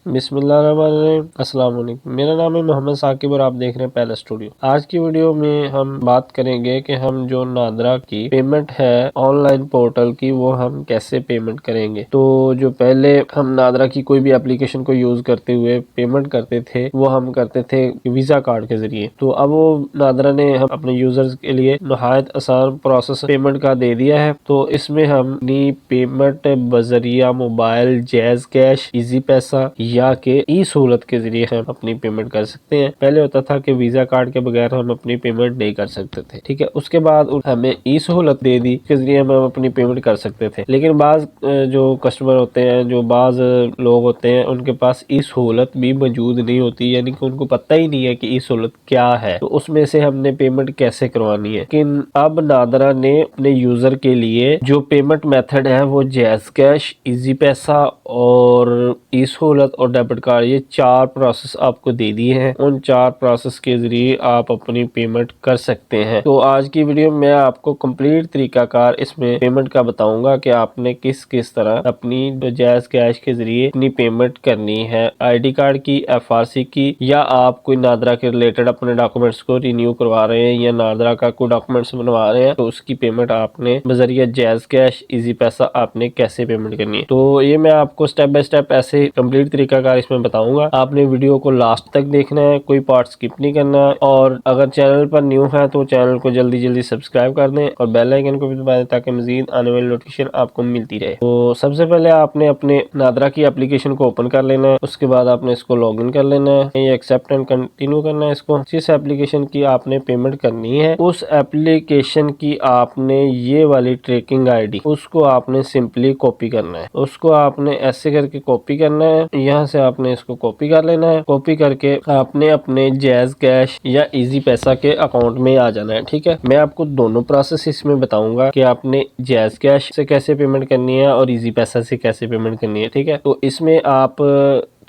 बिस्मिल्लाहिर्रहमानिर्रहीम। अस्सलाम वालेकुम। मेरा नाम है मोहम्मद साकिब और आप देख रहे हैं पहला स्टूडियो। आज की वीडियो में हम बात करेंगे कि हम जो नादरा की पेमेंट है ऑनलाइन पोर्टल की, वो हम कैसे पेमेंट करेंगे। तो जो पहले हम नादरा की कोई भी एप्लीकेशन को यूज करते हुए पेमेंट करते थे, वो हम करते थे वीजा कार्ड के जरिए। तो अब वो नादरा ने हम अपने यूजर्स के लिए नहायत आसान प्रोसेस पेमेंट का दे दिया है। तो इसमें हम अपनी पेमेंट बजरिया मोबाइल, जैज कैश, इजी पैसा या के ई सहूलत के जरिए हम अपनी पेमेंट कर सकते हैं। पहले होता था कि वीजा कार्ड के बगैर हम अपनी पेमेंट नहीं कर सकते थे, ठीक है। उसके बाद हमें ई सहूलत दे दी, के जरिए हम अपनी पेमेंट कर सकते थे। लेकिन बाज जो कस्टमर होते हैं, जो बाज लोग होते हैं, उनके पास ई सहूलत भी मौजूद नहीं होती, यानी कि उनको पता ही नहीं है कि ई सहूलत क्या है, तो उसमें से हमने पेमेंट कैसे करवानी है। लेकिन अब नादरा ने अपने यूजर के लिए जो पेमेंट मेथड है वो जैज कैश, इजी पैसा और ई सहूलत और डेबिट कार्ड, ये 4 प्रोसेस आपको दे दिए हैं। उन 4 प्रोसेस के जरिए आप अपनी पेमेंट कर सकते हैं। तो आज की वीडियो में आपको कंप्लीट तरीकाकार इसमें पेमेंट का बताऊंगा कि आपने किस किस तरह अपनी जैज कैश के जरिए अपनी पेमेंट करनी है, आईडी कार्ड की, एफआरसी की, या आप कोई नादरा के रिलेटेड अपने डॉक्यूमेंट्स को रिन्यू करवा रहे हैं या नादरा का कोई डॉक्यूमेंट्स बनवा रहे हैं, तो उसकी पेमेंट आपने बजरिया जैज कैश, इजी पैसा आपने कैसे पेमेंट करनी है। तो ये मैं आपको स्टेप बाय स्टेप ऐसे कंप्लीट तरीकाकार इसमें बताऊंगा। आपने वीडियो को लास्ट तक देखना है, कोई पार्ट स्किप नहीं करना है। और अगर चैनल पर न्यू है तो चैनल को जल्दी जल्दी सब्सक्राइब कर दें और बेल आइकन को भी दबा दें ताकि मजीद आने वाली नोटिफिकेशन आपको मिलती रहे। तो सबसे पहले आपने अपने नादरा की एप्लीकेशन को ओपन कर लेना है। उसके बाद आपने इसको लॉग इन कर लेना है, ये एक्सेप्ट एंड कंटिन्यू करना है इसको। जिस एप्लीकेशन की आपने पेमेंट करनी है उस एप्लीकेशन की आपने ये वाली ट्रैकिंग आईडी, उसको आपने सिंपली कॉपी करना है। उसको आपने ऐसे करके कॉपी करना है, यहाँ से आपने इसको कॉपी कर लेना है। कॉपी करके आपने अपने जैज कैश या इजी पैसा के अकाउंट में आ जाना है, ठीक है। मैं आपको दोनों प्रोसेस इसमें बताऊंगा कि आपने जैज कैश से कैसे पेमेंट करनी है और इजी पैसा से कैसे पेमेंट करनी है, ठीक है। तो इसमें आप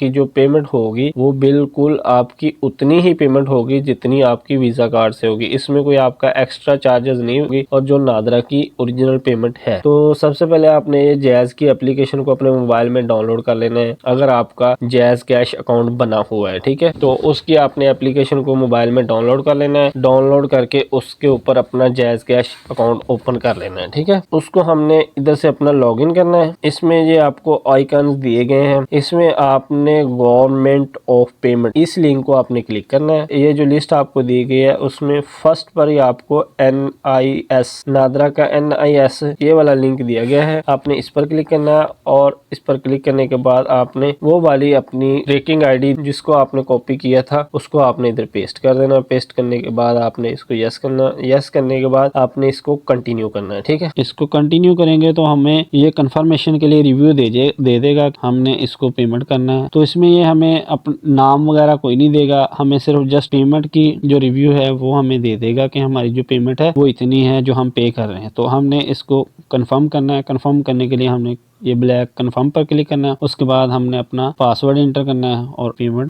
की जो पेमेंट होगी वो बिल्कुल आपकी उतनी ही पेमेंट होगी जितनी आपकी वीजा कार्ड से होगी। इसमें कोई आपका एक्स्ट्रा चार्जेस नहीं होगी और जो नादरा की ओरिजिनल पेमेंट है। तो सबसे पहले आपने ये जैज की एप्लीकेशन को अपने मोबाइल में डाउनलोड कर लेना है, अगर आपका जैज कैश अकाउंट बना हुआ है, ठीक है। तो उसकी आपने एप्लीकेशन को मोबाइल में डाउनलोड कर लेना है। डाउनलोड करके उसके ऊपर अपना जैज कैश अकाउंट ओपन कर लेना है, ठीक है। उसको हमने इधर से अपना लॉग इन करना है। इसमें ये आपको आइकन दिए गए हैं, इसमें आपने गवर्नमेंट ऑफ पेमेंट, इस लिंक को आपने क्लिक करना है। ये जो लिस्ट आपको दी गई है उसमें फर्स्ट पर ही आपको NIS, नादरा का NIS ये वाला लिंक दिया गया है। आपने इस पर क्लिक करना है और इस पर क्लिक करने के बाद आपने वो वाली अपनी ट्रैकिंग आईडी जिसको आपने कॉपी किया था उसको आपने इधर पेस्ट कर देना। पेस्ट करने के बाद आपने इसको यस करना। यस करने के बाद आपने इसको कंटिन्यू करना है, ठीक है। इसको कंटिन्यू करेंगे तो हमें ये कंफर्मेशन के लिए रिव्यू दे देगा हमने इसको पेमेंट करना है। तो इसमें ये हमें नाम वगैरह कोई नहीं देगा, हमें सिर्फ जस्ट पेमेंट की जो रिव्यू है वो हमें दे देगा कि हमारी जो पेमेंट है वो इतनी है जो हम पे कर रहे हैं। तो हमने इसको कंफर्म करना है। कंफर्म करने के लिए हमने ये ब्लैक कंफर्म पर क्लिक करना है। उसके बाद हमने अपना पासवर्ड एंटर करना है और पेमेंट,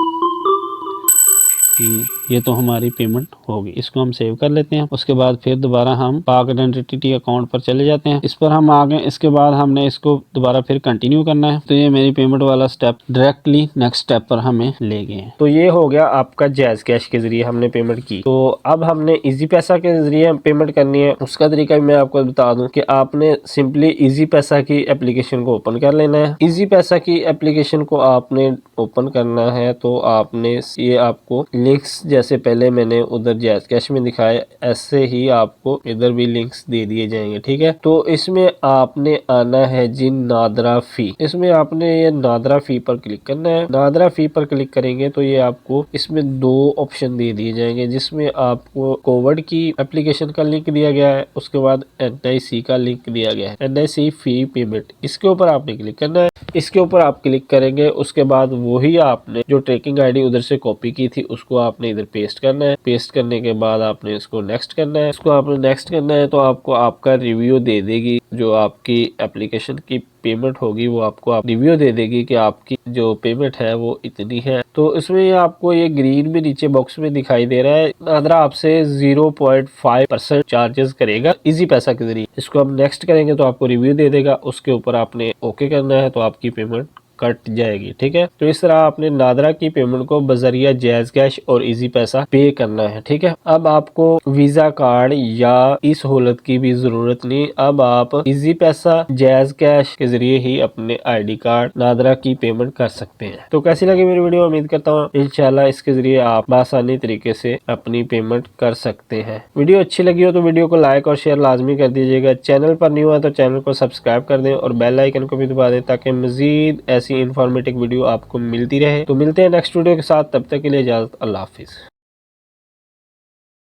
ये तो हमारी पेमेंट होगी। इसको हम सेव कर लेते हैं। उसके बाद फिर दोबारा हम पाक आइडेंटिटी अकाउंट पर चले जाते हैं। इस पर हम आ गए। इसके बाद हमने इसको दोबारा फिर कंटिन्यू करना है। तो ये मेरी पेमेंट वाला स्टेप डायरेक्टली नेक्स्ट स्टेप पर हमें ले गए हैं। तो ये हो गया आपका जैज कैश के जरिए हमने पेमेंट की। तो अब हमने इजी पैसा के जरिए पेमेंट करनी है। उसका तरीका भी मैं आपको बता दूं कि आपने सिंपली इजी पैसा की एप्लीकेशन को ओपन कर लेना है। इजी पैसा की एप्लीकेशन को आपने ओपन करना है तो आपने ये आपको लिंक्स, जैसे पहले मैंने उधर जैज कैश में दिखाया, ऐसे ही आपको इधर भी लिंक्स दे दिए जाएंगे, ठीक है। तो इसमें आपने आना है जी नादरा फी। इसमें आपने ये नादरा फी पर क्लिक करना है। नादरा फी पर क्लिक करेंगे तो ये आपको इसमें 2 ऑप्शन दे दिए जाएंगे, जिसमें आपको कोविड की एप्लीकेशन का लिंक दिया गया है, उसके बाद NIC का लिंक दिया गया है, NIC फी पेमेंट। इसके ऊपर आपने क्लिक करना है। इसके ऊपर आप क्लिक करेंगे, उसके बाद वही आपने जो ट्रैकिंग आईडी उधर से कॉपी की थी उसको आपने इधर पेस्ट करना है। पेस्ट करने के बाद आपने इसको नेक्स्ट करना है। इसको आपने नेक्स्ट करना है तो आपको आपका रिव्यू दे देगी। जो आपकी एप्लीकेशन की पेमेंट होगी वो आपको रिव्यू दे देगी कि आपकी जो पेमेंट है वो इतनी है। तो इसमें ये आपको ये ग्रीन में नीचे बॉक्स में दिखाई दे रहा है, नादरा आपसे 0.5% चार्जेस करेगा इजी पैसा के जरिए। इसको हम नेक्स्ट करेंगे तो आपको रिव्यू दे देगा। उसके ऊपर आपने ओके करना है तो आपकी पेमेंट कट जाएगी। ठीक है, तो इस तरह आपने नादरा की पेमेंट को बजरिया जैज कैश और इजी पैसा पे करना है। ठीक है, अब आपको वीजा कार्ड या इस सहूलत की भी जरूरत नहीं, अब आप इजी पैसा जैज कैश के जरिए ही अपने ID कार्ड नादरा की पेमेंट कर सकते हैं। तो कैसी लगी मेरी वीडियो, उम्मीद करता हूँ इंशाल्लाह इसके जरिए आप आसानी तरीके से अपनी पेमेंट कर सकते हैं। वीडियो अच्छी लगी हो तो वीडियो को लाइक और शेयर लाजमी कर दीजिएगा। चैनल पर न्यू है तो चैनल को सब्सक्राइब कर दें और बेल आइकन को भी दबा दें ताकि मजीद ऐसी इंफॉर्मेटिव वीडियो आपको मिलती रहे। तो मिलते हैं नेक्स्ट वीडियो के साथ, तब तक के लिए इजाजत, अल्लाह हाफिज।